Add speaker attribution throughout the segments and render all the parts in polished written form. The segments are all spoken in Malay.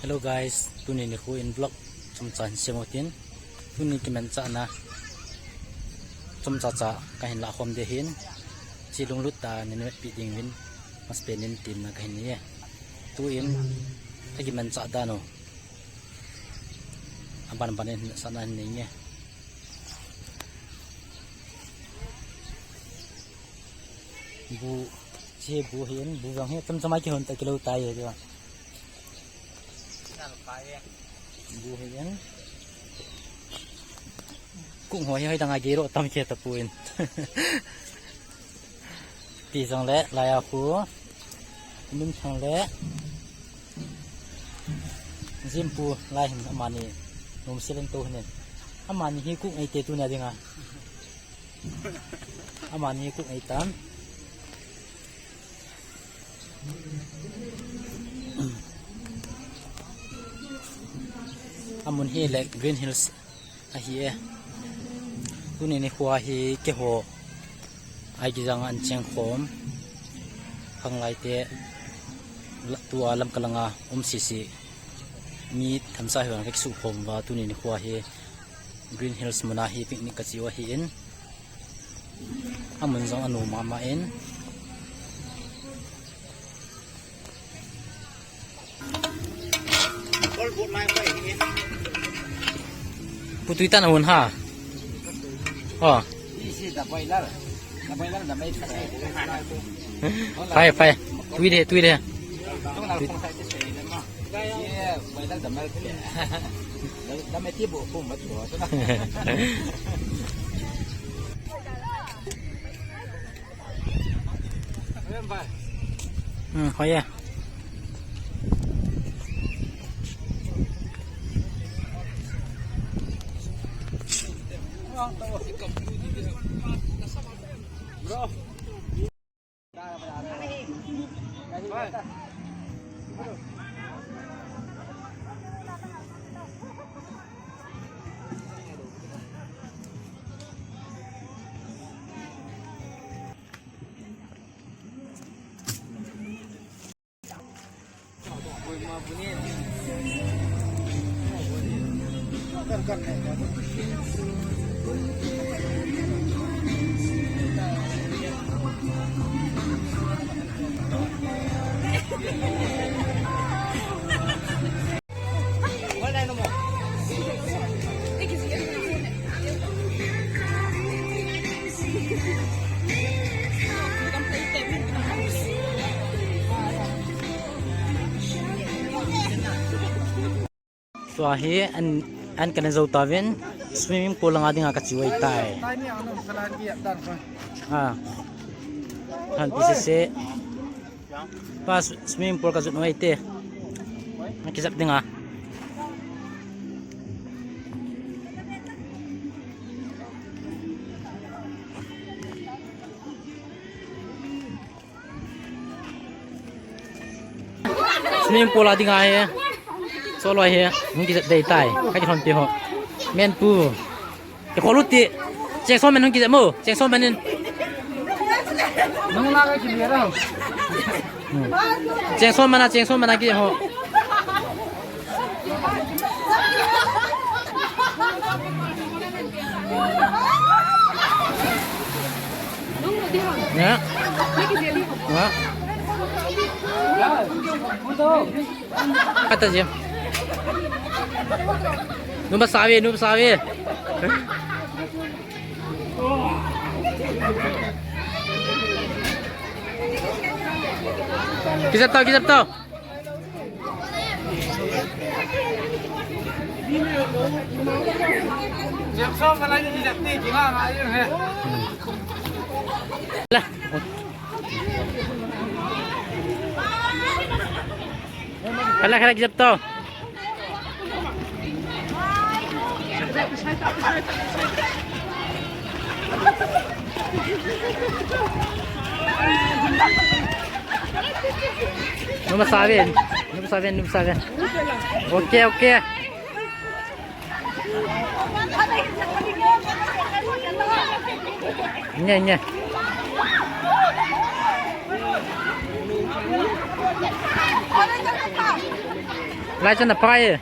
Speaker 1: Hello guys, tuni ni ku in vlog chum chan semotin tuni ki men cha na chum cha cha ka hin la khom de hin chilung lut ta ni pi ding win mas penin tim na ka hin ni tu in ki men cha da no aban banen sa na ni nge bu che bu hin bu wang he chum chama ki hon ta kilo tai ye ba bu hian cũng hỏi hơi đang ai gì rồi tâm kia tập buồn thì xong lẽ lại à phú mình xong lẽ zim pu lại hình amani nôm silen to hình amani hi cũng ai tê tu nhà đi nga amani cũng ai tam amun hi le Green Hills a hi e tuni ni khwa hi ke ho ai gi jang an cheng khom khang lai te tua lam kalanga si si mi thamsa hian rek su khom wa tuni ni khwa hi Green Hills muna hi picnic ka chiwa hi in amun jong anu mama in putui tan hun ha oh phải tui đi hỏi à bro so hi an kan zo tawin swimming pool ang ading ka chiwai tai han pisese pas swimming pool ka zunoi te nakisap dinga swimming pool ading ay solo he ngi dei tai ka ji thon ti ho men pu ke kholu ti che so men ngi mo che so men nang la ga ji le ra che so mana ki ho ya wa kata je number sawi kisap tau siap so mana ni tidak ti gimana ayo he lah Kala kisap to. Nomor sawin. Oke. Nya. 来真的拍。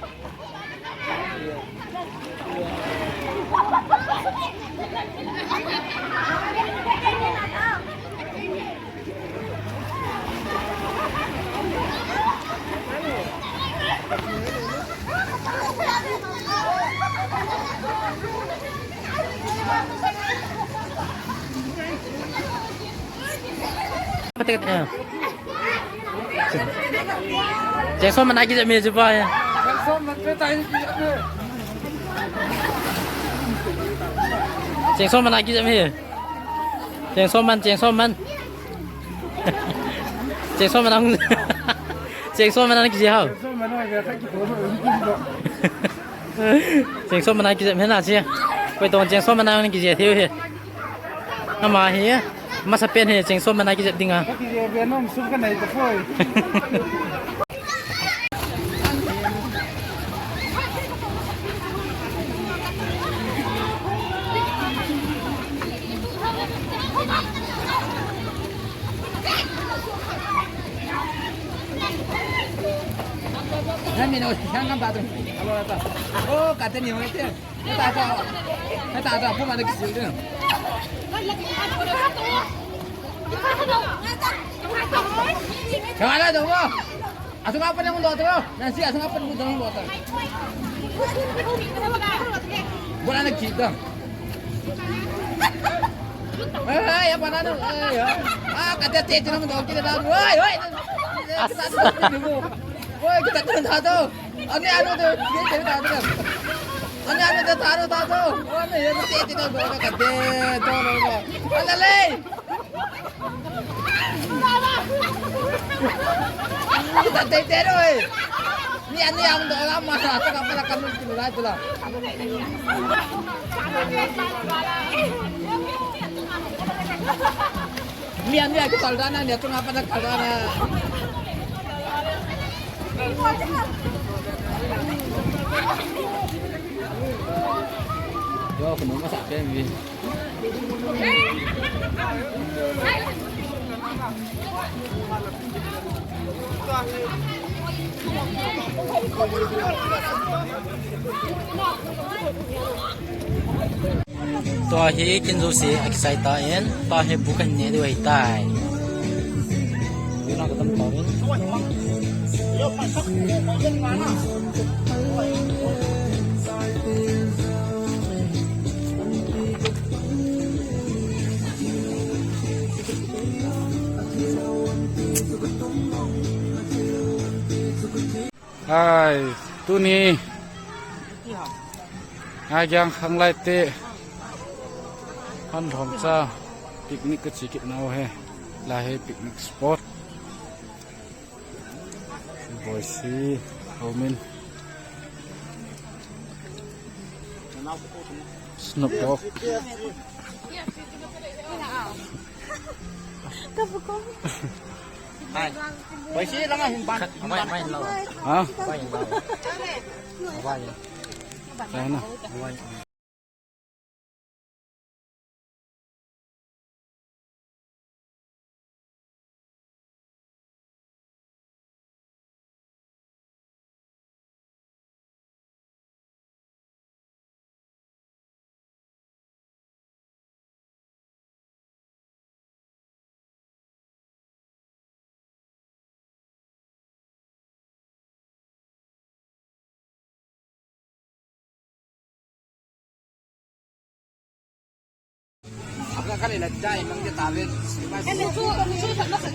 Speaker 1: Jangan so mana kita meja apa ya? Jangan so mana kita meja? Jangan so man, jangan so man. Jangan so mana? Jangan so mana kita hao? Jangan so mana kita mana sih? Kau tahu jangan so mana kita tahu he? Nama he? Masa pen he jangan so mana kita tinggal?
Speaker 2: Mình sang năm ta rồi, ô cả tên nhiều đấy chứ, ta cho, không mà được gì nữa. Jangan ada dong, asal apa yang mau tahu? Nanti asal apa yang mau tahu? Bukan ada kita. Apa nana? Kata teh cuma mau kita tahu. Woi kita turun tahu. Ani anu tu, dia jadi tahu kan? Ani anu tu tahu. Ani yang teh tidak boleh kata tu. Alalay. Kita teh oi. Ni ani yang tu orang mana? Apa nak kamu tu lah. Ni ani aku kaldana ni tu apa nak kaldana? Yo, penuh masak kan ni.
Speaker 1: Tua hi kinzo si excited tua hi bukan ni dua hitai. Bila ketemu kawin.
Speaker 3: Hai, tu ni. Yang hang lai te. Han thom cha picnic ke sikit nau he. Lah he picnic spot. Boise, Homin. Snoop Dogg.
Speaker 2: Hai, Boise lang ang himpan.
Speaker 1: Main lawa.
Speaker 3: Hah?
Speaker 1: Main lawa. Apa ya?
Speaker 3: Sana.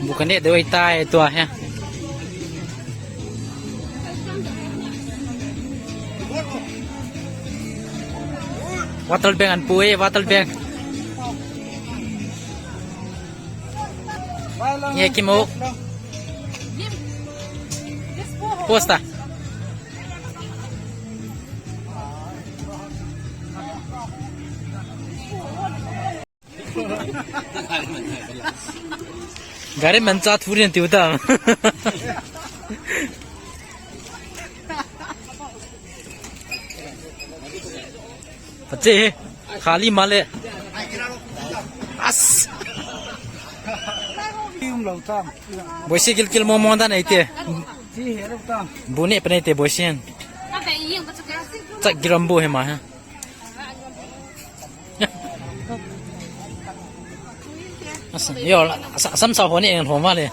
Speaker 1: Bukan dia dua hitai tua ya. Watal bank an pui, watal bank. Ye kimo. Posta. Gari mencat furian tiuda. Pecah, khali male. As. Boisi kil momondan itu.
Speaker 3: 鸡血都不当。
Speaker 1: 不那不那得不行，
Speaker 4: 那得硬不这个。
Speaker 1: 这给人不还嘛哈？要了，什少活那人头发嘞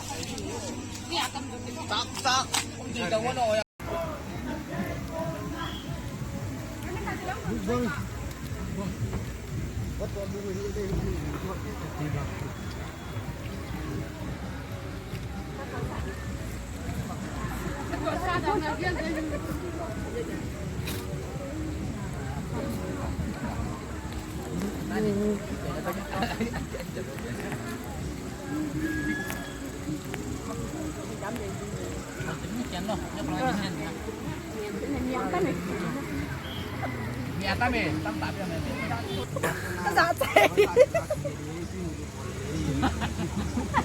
Speaker 1: ？Mẹ
Speaker 2: ta mày, tâm tạp cho mày.
Speaker 4: Dạ chị.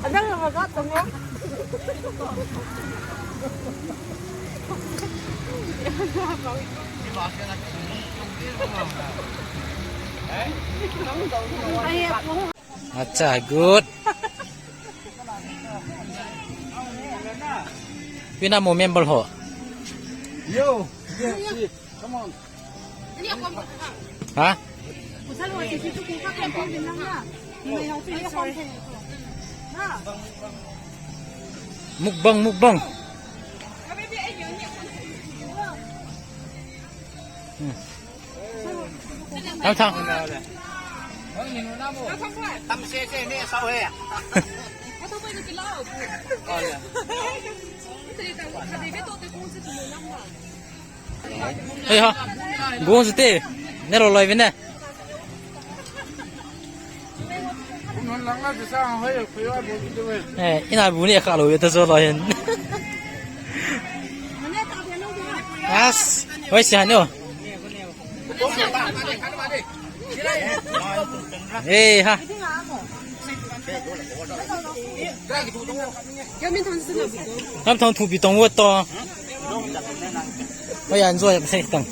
Speaker 4: Anh đang là có tụi em.
Speaker 1: Acha good. Pina mo member ho.
Speaker 3: Yo, come on.
Speaker 1: Hả? Mukbang mukbang. Thằng thằng.
Speaker 2: Tâm xe xe nè sao hè?
Speaker 1: Ê ha, gồm gì thế? Nè rồi lời bên này.
Speaker 3: Nó lắng là chỉ sao hơi được phía bên kia vậy.
Speaker 1: Ê, cái này bún này khá lồi, tôi cho lời hình. As, ôi xài nữa. Ê ha. Năm thằng thủ bị tông vượt to. Bây giờ anh rồi sẽ tầng.